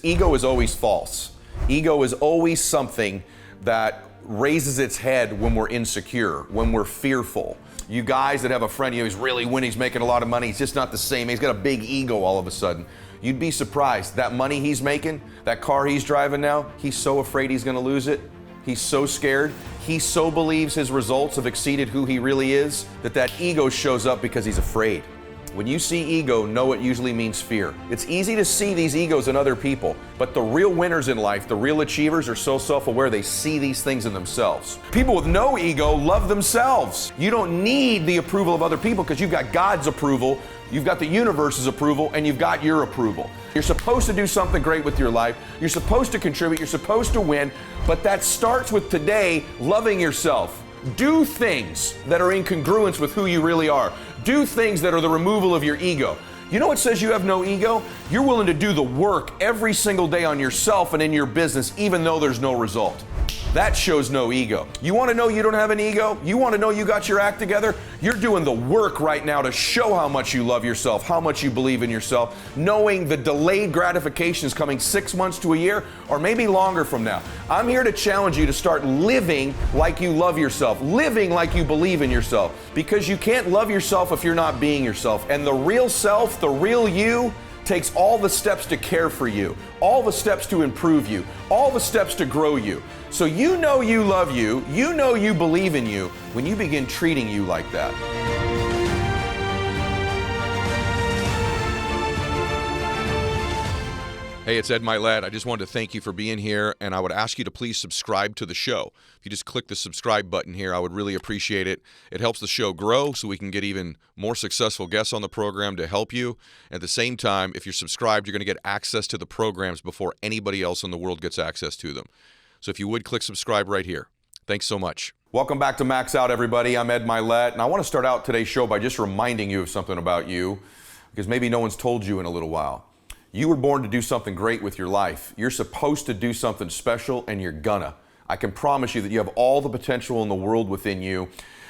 ego is always false. Ego is always something that raises its head when we're insecure, when we're fearful. You guys that have a friend, he's really winning, he's making a lot of money, he's just not the same, he's got a big ego all of a sudden. You'd be surprised, that money he's making, that car he's driving now, he's so afraid he's gonna lose it. He's so scared. He so believes his results have exceeded who he really is that ego shows up because he's afraid. When you see ego, know it usually means fear. It's easy to see these egos in other people, but the real winners in life, the real achievers, are so self-aware they see these things in themselves. People with no ego love themselves. You don't need the approval of other people because you've got God's approval, you've got the universe's approval, and you've got your approval. You're supposed to do something great with your life. You're supposed to contribute. You're supposed to win, but that starts with today loving yourself. Do things that are in congruence with who you really are. Do things that are the removal of your ego. You know what says you have no ego? You're willing to do the work every single day on yourself and in your business, even though there's no result. That shows no ego. You want to know you don't have an ego? You want to know you got your act together? You're doing the work right now to show how much you love yourself, how much you believe in yourself, knowing the delayed gratification is coming 6 months to a year, or maybe longer from now. I'm here to challenge you to start living like you love yourself, living like you believe in yourself, because you can't love yourself if you're not being yourself. And the real self, the real you, takes all the steps to care for you, all the steps to improve you, all the steps to grow you. So you know you love you know you believe in you when you begin treating you like that. Hey, it's Ed Mylett. I just wanted to thank you for being here, and I would ask you to please subscribe to the show. If you just click the subscribe button here, I would really appreciate it. It helps the show grow so we can get even more successful guests on the program to help you. At the same time, if you're subscribed, you're going to get access to the programs before anybody else in the world gets access to them. So if you would, click subscribe right here. Thanks so much. Welcome back to Max Out, everybody. I'm Ed Mylett, and I want to start out today's show by just reminding you of something about you, because maybe no one's told you in a little while. You were born to do something great with your life. You're supposed to do something special, and you're gonna. I can promise you that you have all the potential in the world within you.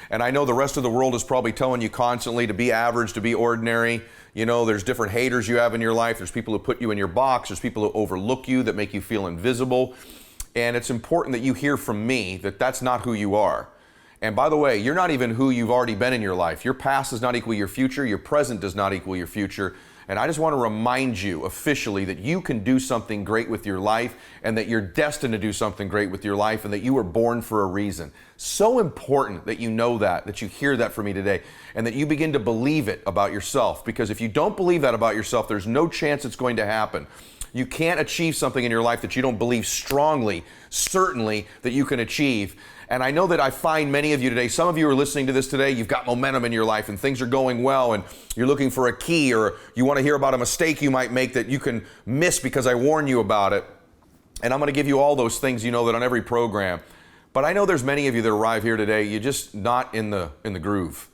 And I know the rest of the world is probably telling you constantly to be average, to be ordinary. You know, there's different haters you have in your life. There's people who put you in your box. There's people who overlook you, that make you feel invisible. And it's important that you hear from me that that's not who you are. And by the way, you're not even who you've already been in your life. Your past does not equal your future. Your present does not equal your future. And I just want to remind you officially that you can do something great with your life, and that you're destined to do something great with your life, and that you were born for a reason. So important that you know that you hear that from me today, and that you begin to believe it about yourself. Because if you don't believe that about yourself, there's no chance it's going to happen. You can't achieve something in your life that you don't believe strongly, certainly, that you can achieve. And I know that I find many of you today, some of you are listening to this today, you've got momentum in your life and things are going well, and you're looking for a key, or you want to hear about a mistake you might make that you can miss because I warn you about it. And I'm going to give you all those things, you know, that on every program. But I know there's many of you that arrive here today, you're just not in the groove.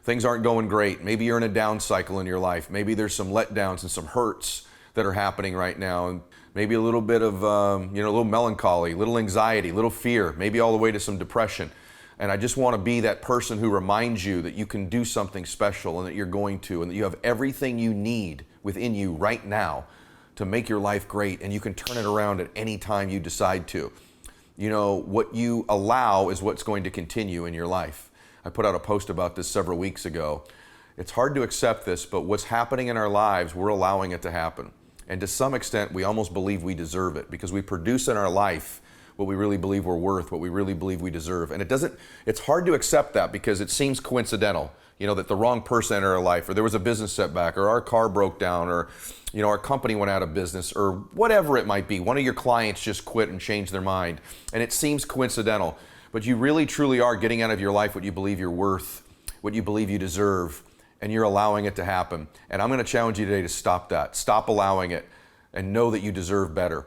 Things aren't going great. Maybe you're in a down cycle in your life. Maybe there's some letdowns and some hurts that are happening right now. And maybe a little bit of, a little melancholy, little anxiety, little fear, maybe all the way to some depression. And I just want to be that person who reminds you that you can do something special, and that you're going to, and that you have everything you need within you right now to make your life great, and you can turn it around at any time you decide to. You know, what you allow is what's going to continue in your life. I put out a post about this several weeks ago. It's hard to accept this, but what's happening in our lives, we're allowing it to happen. And to some extent, we almost believe we deserve it, because we produce in our life what we really believe we're worth, what we really believe we deserve. And it's hard to accept that, because it seems coincidental, you know, that the wrong person entered our life, or there was a business setback, or our car broke down, or, you know, our company went out of business, or whatever it might be. One of your clients just quit and changed their mind. And it seems coincidental, but you really truly are getting out of your life what you believe you're worth, what you believe you deserve. And you're allowing it to happen. And I'm going to challenge you today to stop that. Stop allowing it, and know that you deserve better.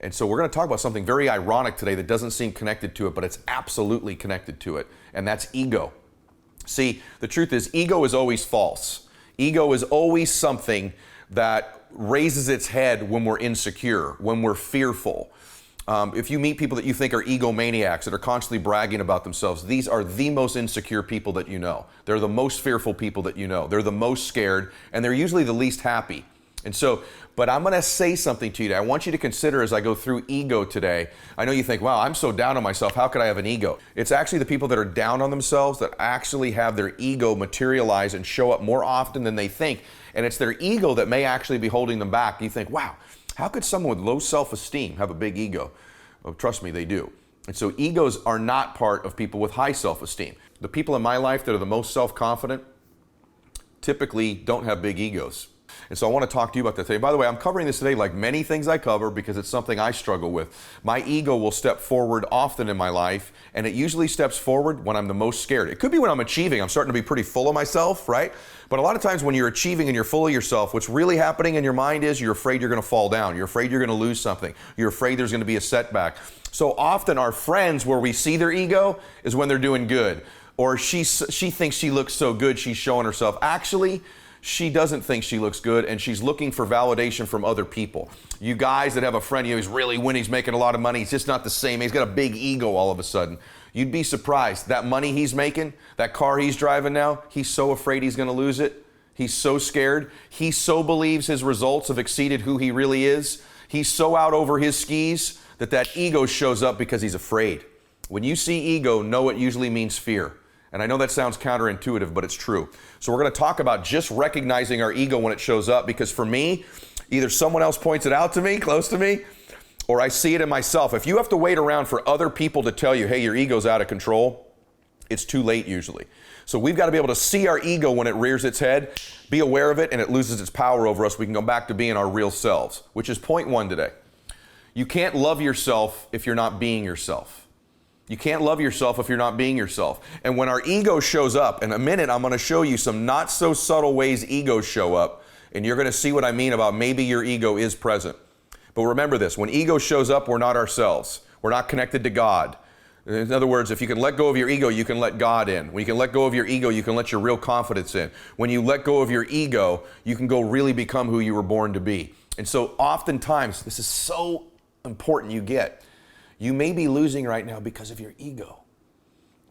And so we're going to talk about something very ironic today that doesn't seem connected to it, but it's absolutely connected to it, and that's ego. See, the truth is, ego is always false. Ego is always something that raises its head when we're insecure, when we're fearful. If you meet people that you think are egomaniacs, that are constantly bragging about themselves, these are the most insecure people that you know. They're the most fearful people that you know. They're the most scared, and they're usually the least happy. And so, but I'm going to say something to you today. I want you to consider as I go through ego today. I know you think, wow, I'm so down on myself. How could I have an ego? It's actually the people that are down on themselves that actually have their ego materialize and show up more often than they think. And it's their ego that may actually be holding them back. You think, wow, how could someone with low self-esteem have a big ego? Well, trust me, they do. And so egos are not part of people with high self-esteem. The people in my life that are the most self-confident typically don't have big egos. And so I want to talk to you about that today. By the way, I'm covering this today like many things I cover because it's something I struggle with. My ego will step forward often in my life, and it usually steps forward when I'm the most scared. It could be when I'm achieving. I'm starting to be pretty full of myself, right? But a lot of times when you're achieving and you're full of yourself, what's really happening in your mind is you're afraid you're going to fall down. You're afraid you're going to lose something. You're afraid there's going to be a setback. So often our friends where we see their ego is when they're doing good. Or she thinks she looks so good, she's showing herself. Actually, she doesn't think she looks good, and she's looking for validation from other people. You guys that have a friend, he's really winning, he's making a lot of money, he's just not the same. He's got a big ego all of a sudden. You'd be surprised. That money he's making, that car he's driving now, he's so afraid he's going to lose it. He's so scared. He so believes his results have exceeded who he really is. He's so out over his skis that ego shows up because he's afraid. When you see ego, know it usually means fear. And I know that sounds counterintuitive, but it's true. So we're going to talk about just recognizing our ego when it shows up, because for me, either someone else points it out to me, close to me, or I see it in myself. If you have to wait around for other people to tell you, hey, your ego's out of control, it's too late usually. So we've got to be able to see our ego when it rears its head, be aware of it, and it loses its power over us. We can go back to being our real selves, which is point one today. You can't love yourself if you're not being yourself. You can't love yourself if you're not being yourself. And when our ego shows up, in a minute, I'm going to show you some not so subtle ways egos show up, and you're going to see what I mean about maybe your ego is present. But remember this, when ego shows up, we're not ourselves. We're not connected to God. In other words, if you can let go of your ego, you can let God in. When you can let go of your ego, you can let your real confidence in. When you let go of your ego, you can go really become who you were born to be. And so oftentimes, this is so important you get. You may be losing right now because of your ego.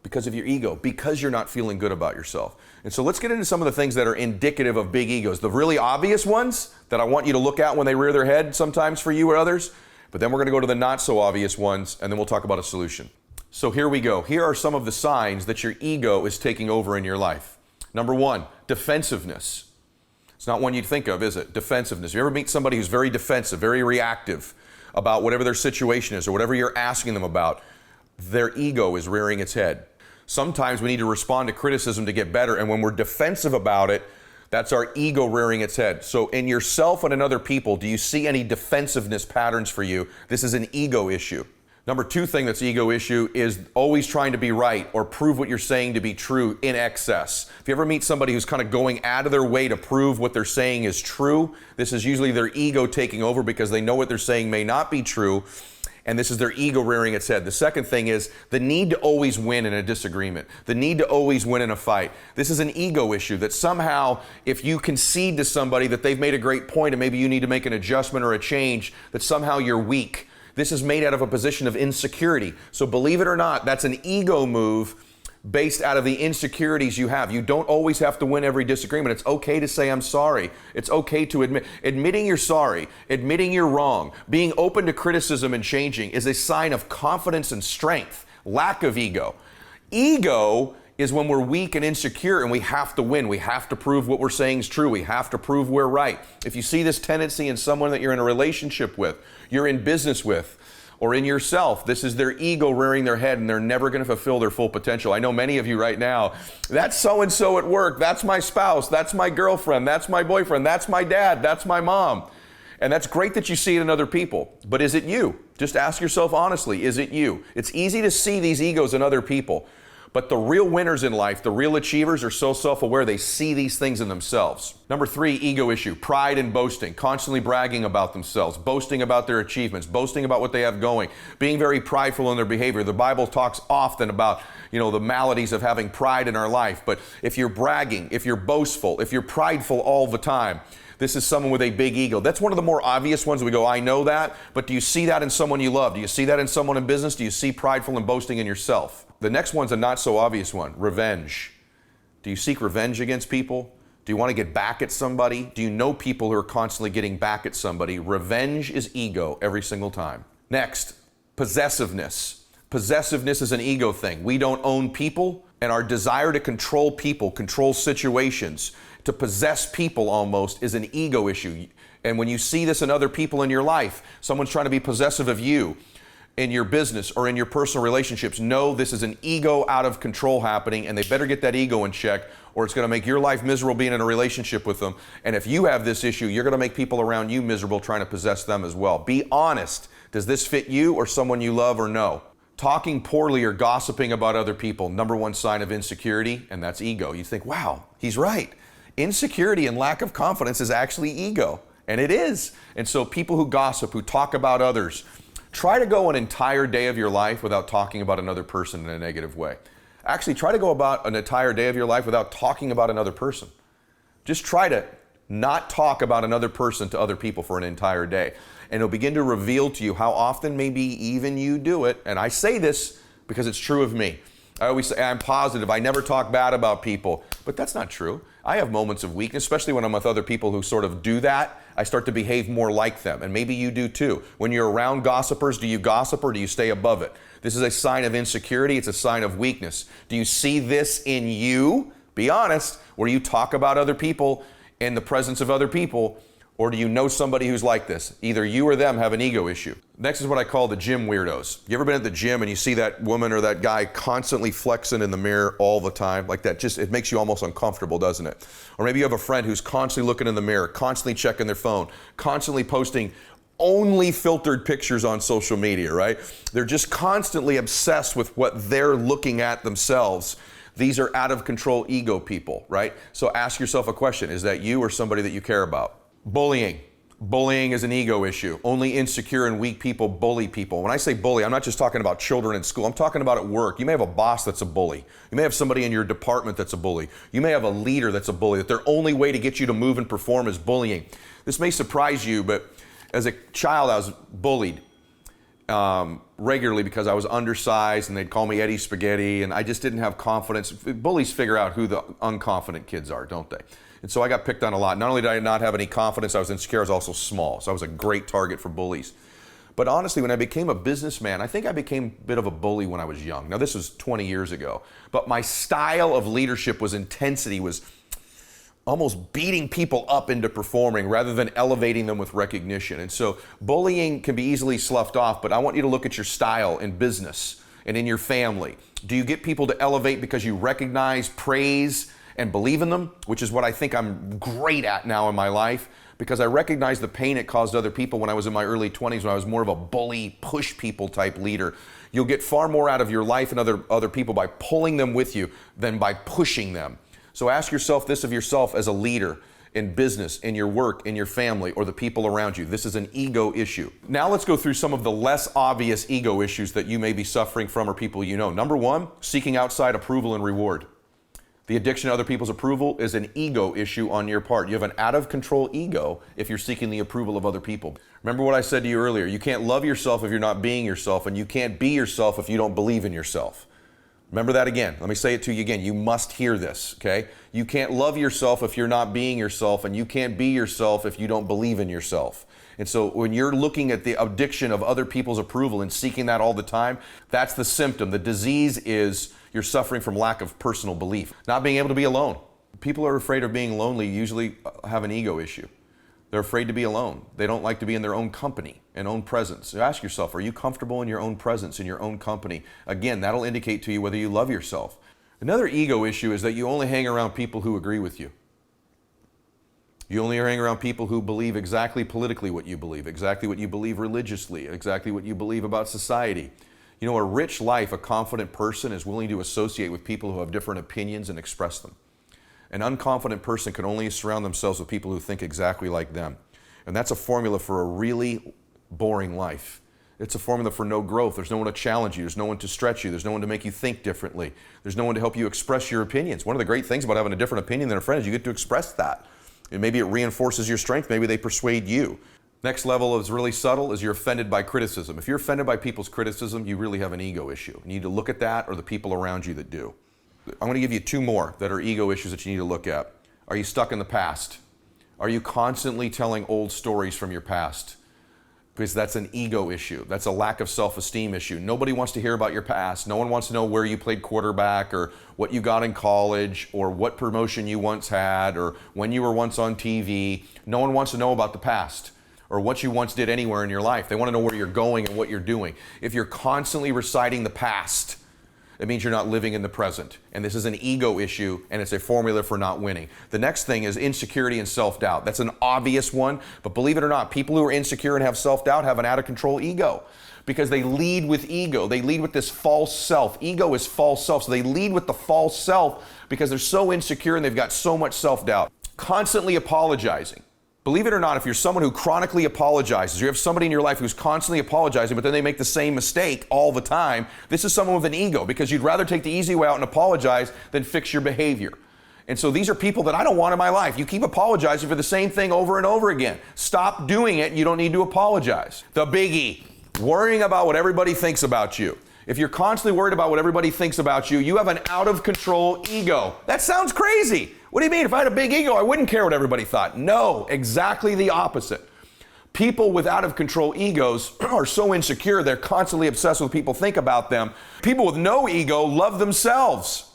Because of your ego. Because you're not feeling good about yourself. And so let's get into some of the things that are indicative of big egos. The really obvious ones that I want you to look at when they rear their head sometimes for you or others. But then we're going to go to the not so obvious ones, and then we'll talk about a solution. So here we go. Here are some of the signs that your ego is taking over in your life. Number one, defensiveness. It's not one you'd think of, is it? Defensiveness. You ever meet somebody who's very defensive, very reactive about whatever their situation is or whatever you're asking them about? Their ego is rearing its head. Sometimes we need to respond to criticism to get better, and when we're defensive about it, that's our ego rearing its head. So in yourself and in other people, do you see any defensiveness patterns for you? This is an ego issue. Number two thing that's ego issue is always trying to be right or prove what you're saying to be true in excess. If you ever meet somebody who's kind of going out of their way to prove what they're saying is true, this is usually their ego taking over because they know what they're saying may not be true, and this is their ego rearing its head. The second thing is the need to always win in a disagreement, the need to always win in a fight. This is an ego issue that somehow if you concede to somebody that they've made a great point and maybe you need to make an adjustment or a change, that somehow you're weak. This is made out of a position of insecurity. So believe it or not, that's an ego move based out of the insecurities you have. You don't always have to win every disagreement. It's okay to say, I'm sorry. It's okay to admitting you're sorry, admitting you're wrong, being open to criticism and changing is a sign of confidence and strength, lack of ego. Ego is when we're weak and insecure and we have to win. We have to prove what we're saying is true. We have to prove we're right. If you see this tendency in someone that you're in a relationship with, you're in business with, or in yourself, this is their ego rearing their head and they're never going to fulfill their full potential. I know many of you right now, that's so-and-so at work, that's my spouse, that's my girlfriend, that's my boyfriend, that's my dad, that's my mom. And that's great that you see it in other people, but is it you? Just ask yourself honestly, is it you? It's easy to see these egos in other people. But the real winners in life, the real achievers are so self-aware they see these things in themselves. Number three, ego issue, pride and boasting, constantly bragging about themselves, boasting about their achievements, boasting about what they have going, being very prideful in their behavior. The Bible talks often about, the maladies of having pride in our life. But if you're bragging, if you're boastful, if you're prideful all the time, this is someone with a big ego. That's one of the more obvious ones. We go, I know that, but do you see that in someone you love? Do you see that in someone in business? Do you see prideful and boasting in yourself? The next one's a not so obvious one, revenge. Do you seek revenge against people? Do you want to get back at somebody? Do you know people who are constantly getting back at somebody? Revenge is ego every single time. Next, possessiveness. Possessiveness is an ego thing. We don't own people, and our desire to control people, control situations, to possess people almost is an ego issue. And when you see this in other people in your life, someone's trying to be possessive of you in your business or in your personal relationships, know this is an ego out of control happening, and they better get that ego in check, or it's going to make your life miserable being in a relationship with them. And if you have this issue, you're going to make people around you miserable trying to possess them as well. Be honest. Does this fit you or someone you love or no? Talking poorly or gossiping about other people, number one sign of insecurity, and that's ego. You think, wow, he's right. Insecurity and lack of confidence is actually ego, and it is. And so people who gossip, who talk about others, try to go an entire day of your life without talking about another person in a negative way. Actually, try to go about an entire day of your life without talking about another person. Just try to not talk about another person to other people for an entire day. And it'll begin to reveal to you how often maybe even you do it. And I say this because it's true of me. I always say I'm positive. I never talk bad about people. But that's not true. I have moments of weakness, especially when I'm with other people who sort of do that. I start to behave more like them. And maybe you do too. When you're around gossipers, do you gossip or do you stay above it? This is a sign of insecurity. It's a sign of weakness. Do you see this in you? Be honest. Where you talk about other people in the presence of other people, or do you know somebody who's like this? Either you or them have an ego issue. Next is what I call the gym weirdos. You ever been at the gym and you see that woman or that guy constantly flexing in the mirror all the time? Like that, just it makes you almost uncomfortable, doesn't it? Or maybe you have a friend who's constantly looking in the mirror, constantly checking their phone, constantly posting only filtered pictures on social media, right? They're just constantly obsessed with what they're looking at themselves. These are out of control ego people, right? So ask yourself a question. Is that you or somebody that you care about? Bullying. Bullying is an ego issue. Only insecure and weak people bully people. When I say bully, I'm not just talking about children in school. I'm talking about at work. You may have a boss that's a bully. You may have somebody in your department that's a bully. You may have a leader that's a bully, that their only way to get you to move and perform is bullying. This may surprise you, but as a child, I was bullied regularly because I was undersized and they'd call me Eddie Spaghetti and I just didn't have confidence. Bullies figure out who the unconfident kids are, don't they? And so I got picked on a lot. Not only did I not have any confidence, I was insecure, I was also small. So I was a great target for bullies. But honestly, when I became a businessman, I think I became a bit of a bully when I was young. Now this was 20 years ago. But my style of leadership was intensity, was almost beating people up into performing rather than elevating them with recognition. And so bullying can be easily sloughed off, but I want you to look at your style in business and in your family. Do you get people to elevate because you recognize, praise, and believe in them, which is what I think I'm great at now in my life, because I recognize the pain it caused other people when I was in my early 20s, when I was more of a bully, push people type leader. You'll get far more out of your life and other people by pulling them with you than by pushing them. So ask yourself this of yourself as a leader in business, in your work, in your family, or the people around you. This is an ego issue. Now let's go through some of the less obvious ego issues that you may be suffering from or people you know. Number one, seeking outside approval and reward. The addiction to other people's approval is an ego issue on your part. You have an out of control ego if you're seeking the approval of other people. Remember what I said to you earlier. You can't love yourself if you're not being yourself, and you can't be yourself if you don't believe in yourself. Remember that again. Let me say it to you again. You must hear this, okay? You can't love yourself if you're not being yourself, and you can't be yourself if you don't believe in yourself. And so when you're looking at the addiction of other people's approval and seeking that all the time, that's the symptom. The disease is you're suffering from lack of personal belief, not being able to be alone. People who are afraid of being lonely usually have an ego issue. They're afraid to be alone. They don't like to be in their own company and own presence. So ask yourself, are you comfortable in your own presence, in your own company? Again, that'll indicate to you whether you love yourself. Another ego issue is that you only hang around people who agree with you. You only hang around people who believe exactly politically what you believe, exactly what you believe religiously, exactly what you believe about society. You know, a rich life, a confident person is willing to associate with people who have different opinions and express them. An unconfident person can only surround themselves with people who think exactly like them. And that's a formula for a really boring life. It's a formula for no growth. There's no one to challenge you. There's no one to stretch you. There's no one to make you think differently. There's no one to help you express your opinions. One of the great things about having a different opinion than a friend is you get to express that. And maybe it reinforces your strength. Maybe they persuade you. Next level is really subtle, is you're offended by criticism. If you're offended by people's criticism, you really have an ego issue. You need to look at that or the people around you that do. I'm going to give you two more that are ego issues that you need to look at. Are you stuck in the past? Are you constantly telling old stories from your past? Because that's an ego issue. That's a lack of self-esteem issue. Nobody wants to hear about your past. No one wants to know where you played quarterback or what you got in college or what promotion you once had or when you were once on TV. No one wants to know about the past or what you once did anywhere in your life. They want to know where you're going and what you're doing. If you're constantly reciting the past, it means you're not living in the present. And this is an ego issue, and it's a formula for not winning. The next thing is insecurity and self-doubt. That's an obvious one, but believe it or not, people who are insecure and have self-doubt have an out-of-control ego because they lead with ego. They lead with this false self. Ego is false self, so they lead with the false self because they're so insecure and they've got so much self-doubt. Constantly apologizing. Believe it or not, if you're someone who chronically apologizes, you have somebody in your life who's constantly apologizing, but then they make the same mistake all the time, this is someone with an ego because you'd rather take the easy way out and apologize than fix your behavior. And so these are people that I don't want in my life. You keep apologizing for the same thing over and over again. Stop doing it. You don't need to apologize. The biggie, worrying about what everybody thinks about you. If you're constantly worried about what everybody thinks about you, you have an out-of-control ego. That sounds crazy. What do you mean? If I had a big ego, I wouldn't care what everybody thought. No, exactly the opposite. People with out-of-control egos are so insecure, they're constantly obsessed with what people think about them. People with no ego love themselves,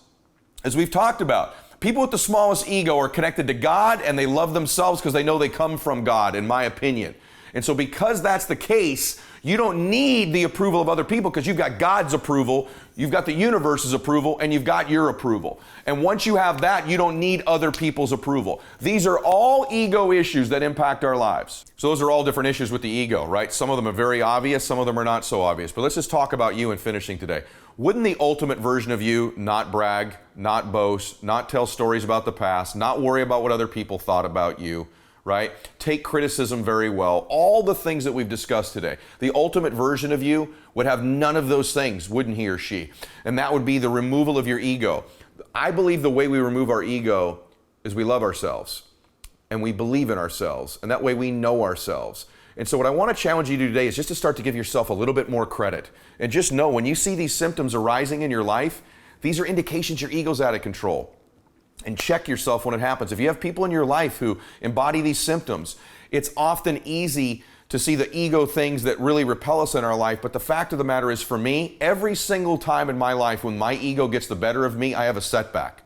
as we've talked about. People with the smallest ego are connected to God, and they love themselves because they know they come from God, in my opinion. And so because that's the case, you don't need the approval of other people because you've got God's approval, you've got the universe's approval, and you've got your approval. And once you have that, you don't need other people's approval. These are all ego issues that impact our lives. So those are all different issues with the ego, right? Some of them are very obvious, some of them are not so obvious. But let's just talk about you in finishing today. Wouldn't the ultimate version of you not brag, not boast, not tell stories about the past, not worry about what other people thought about you, right? Take criticism very well. All the things that we've discussed today. The ultimate version of you would have none of those things, wouldn't he or she? And that would be the removal of your ego. I believe the way we remove our ego is we love ourselves and we believe in ourselves, and that way we know ourselves. And so what I want to challenge you to do today is just to start to give yourself a little bit more credit. And just know when you see these symptoms arising in your life, these are indications your ego's out of control. And check yourself when it happens. If you have people in your life who embody these symptoms, it's often easy to see the ego things that really repel us in our life. But the fact of the matter is, for me, every single time in my life when my ego gets the better of me, I have a setback.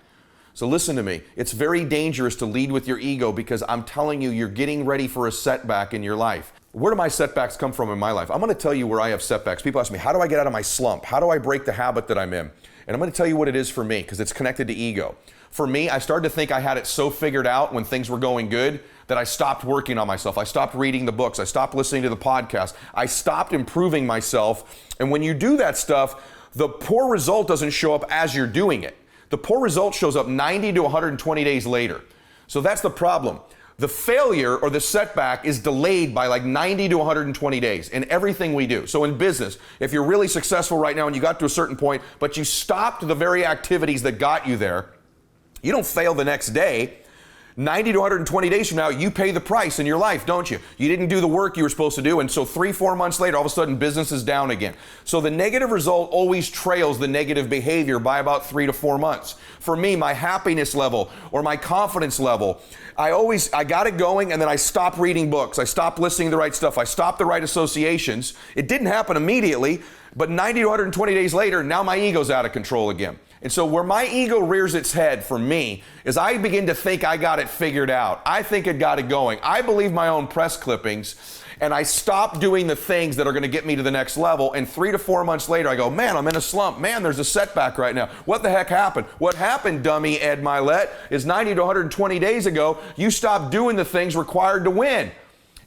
So listen to me. It's very dangerous to lead with your ego because I'm telling you, you're getting ready for a setback in your life. Where do my setbacks come from in my life? I'm going to tell you where I have setbacks. People ask me, how do I get out of my slump? How do I break the habit that I'm in? And I'm going to tell you what it is for me because it's connected to ego. For me, I started to think I had it so figured out when things were going good that I stopped working on myself. I stopped reading the books. I stopped listening to the podcast. I stopped improving myself. And when you do that stuff, the poor result doesn't show up as you're doing it. The poor result shows up 90 to 120 days later. So that's the problem. The failure or the setback is delayed by like 90 to 120 days in everything we do. So in business, if you're really successful right now and you got to a certain point, but you stopped the very activities that got you there, you don't fail the next day. 90 to 120 days from now, you pay the price in your life, don't you? You didn't do the work you were supposed to do, and so 3-4 months later, all of a sudden, business is down again. So the negative result always trails the negative behavior by about 3 to 4 months. For me, my happiness level or my confidence level, I got it going, and then I stopped reading books. I stopped listening to the right stuff. I stopped the right associations. It didn't happen immediately, but 90 to 120 days later, now my ego's out of control again. And so where my ego rears its head for me is I begin to think I got it figured out. I think it got it going. I believe my own press clippings, and I stop doing the things that are going to get me to the next level. And 3 to 4 months later, I go, man, I'm in a slump. Man, there's a setback right now. What the heck happened? What happened, dummy Ed Mylett, is 90 to 120 days ago, you stopped doing the things required to win.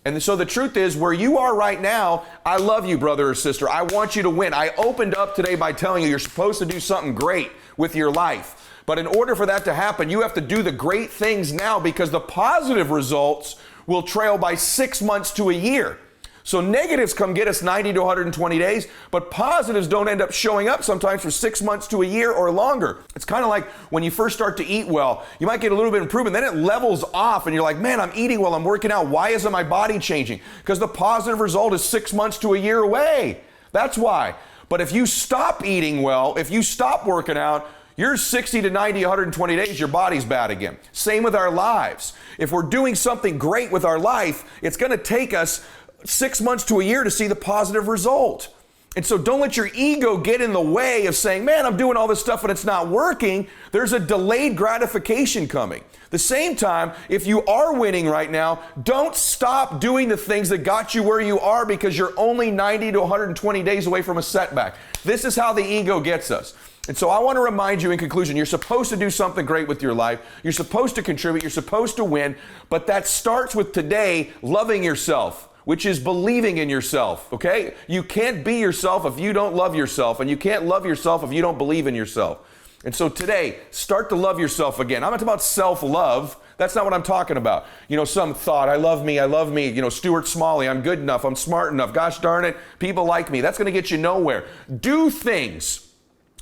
And so the truth is, where you are right now, I love you, brother or sister. I want you to win. I opened up today by telling you you're supposed to do something great with your life. But in order for that to happen, you have to do the great things now because the positive results will trail by 6 months to a year. So negatives come get us 90 to 120 days, but positives don't end up showing up sometimes for 6 months to a year or longer. It's kind of like when you first start to eat well, you might get a little bit of improvement, then it levels off and you're like, man, I'm eating well, I'm working out. Why isn't my body changing? Because the positive result is 6 months to a year away. That's why. But if you stop eating well, if you stop working out, You're 60 to 90, 120 days, your body's bad again. Same with our lives. If we're doing something great with our life, it's going to take us 6 months to a year to see the positive result. And so don't let your ego get in the way of saying, man, I'm doing all this stuff and it's not working. There's a delayed gratification coming. The same time, if you are winning right now, don't stop doing the things that got you where you are because you're only 90 to 120 days away from a setback. This is how the ego gets us. And so I want to remind you in conclusion, you're supposed to do something great with your life. You're supposed to contribute. You're supposed to win. But that starts with today loving yourself, which is believing in yourself, okay? You can't be yourself if you don't love yourself, and you can't love yourself if you don't believe in yourself. And so today, start to love yourself again. I'm not talking about self-love. That's not what I'm talking about. You know, some thought, I love me, you know, Stuart Smalley, I'm good enough, I'm smart enough, gosh darn it, people like me. That's gonna get you nowhere. Do things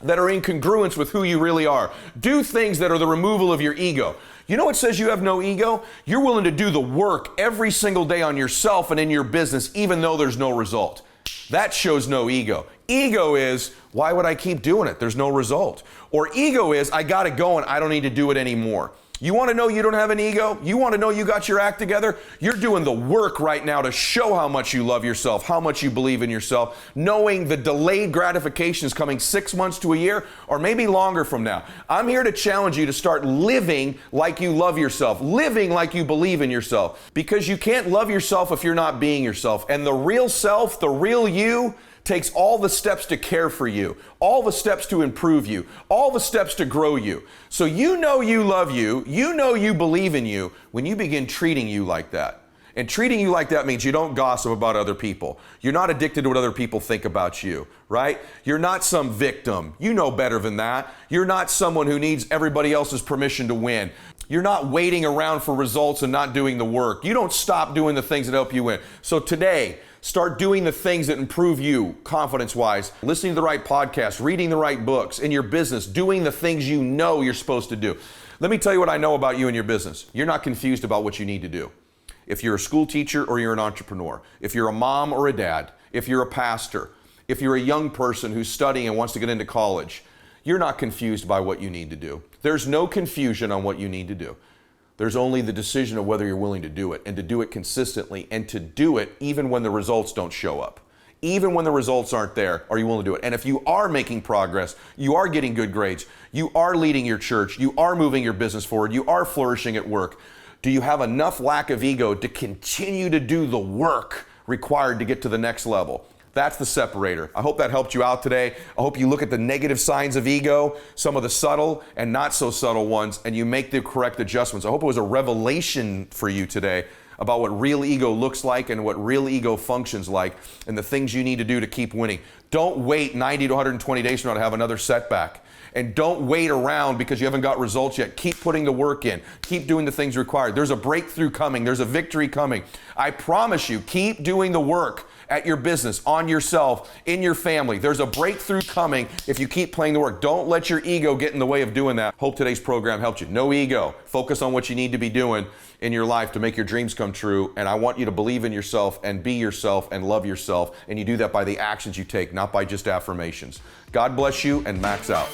that are in congruence with who you really are. Do things that are the removal of your ego. You know what says you have no ego? You're willing to do the work every single day on yourself and in your business, even though there's no result. That shows no ego. Ego is, why would I keep doing it? There's no result. Or ego is, I got it going, I don't need to do it anymore. You want to know you don't have an ego? You want to know you got your act together? You're doing the work right now to show how much you love yourself, how much you believe in yourself, knowing the delayed gratification is coming 6 months to a year or maybe longer from now. I'm here to challenge you to start living like you love yourself, living like you believe in yourself, because you can't love yourself if you're not being yourself. And the real self, the real you, takes all the steps to care for you, all the steps to improve you, all the steps to grow you. So you know you love you, you know you believe in you when you begin treating you like that. And treating you like that means you don't gossip about other people. You're not addicted to what other people think about you, right? You're not some victim. You know better than that. You're not someone who needs everybody else's permission to win. You're not waiting around for results and not doing the work. You don't stop doing the things that help you win. So today, start doing the things that improve you confidence-wise, listening to the right podcasts, reading the right books in your business, doing the things you know you're supposed to do. Let me tell you what I know about you and your business. You're not confused about what you need to do. If you're a school teacher or you're an entrepreneur, if you're a mom or a dad, if you're a pastor, if you're a young person who's studying and wants to get into college, you're not confused by what you need to do. There's no confusion on what you need to do. There's only the decision of whether you're willing to do it, and to do it consistently, and to do it even when the results don't show up. Even when the results aren't there, are you willing to do it? And if you are making progress, you are getting good grades, you are leading your church, you are moving your business forward, you are flourishing at work, do you have enough lack of ego to continue to do the work required to get to the next level? That's the separator. I hope that helped you out today. I hope you look at the negative signs of ego, some of the subtle and not so subtle ones, and you make the correct adjustments. I hope it was a revelation for you today about what real ego looks like and what real ego functions like, and the things you need to do to keep winning. Don't wait 90 to 120 days from now to have another setback. And don't wait around because you haven't got results yet. Keep putting the work in. Keep doing the things required. There's a breakthrough coming. There's a victory coming. I promise you, keep doing the work at your business, on yourself, in your family. There's a breakthrough coming if you keep playing the work. Don't let your ego get in the way of doing that. Hope today's program helped you. No ego. Focus on what you need to be doing in your life to make your dreams come true. And I want you to believe in yourself and be yourself and love yourself. And you do that by the actions you take, not by just affirmations. God bless you, and max out.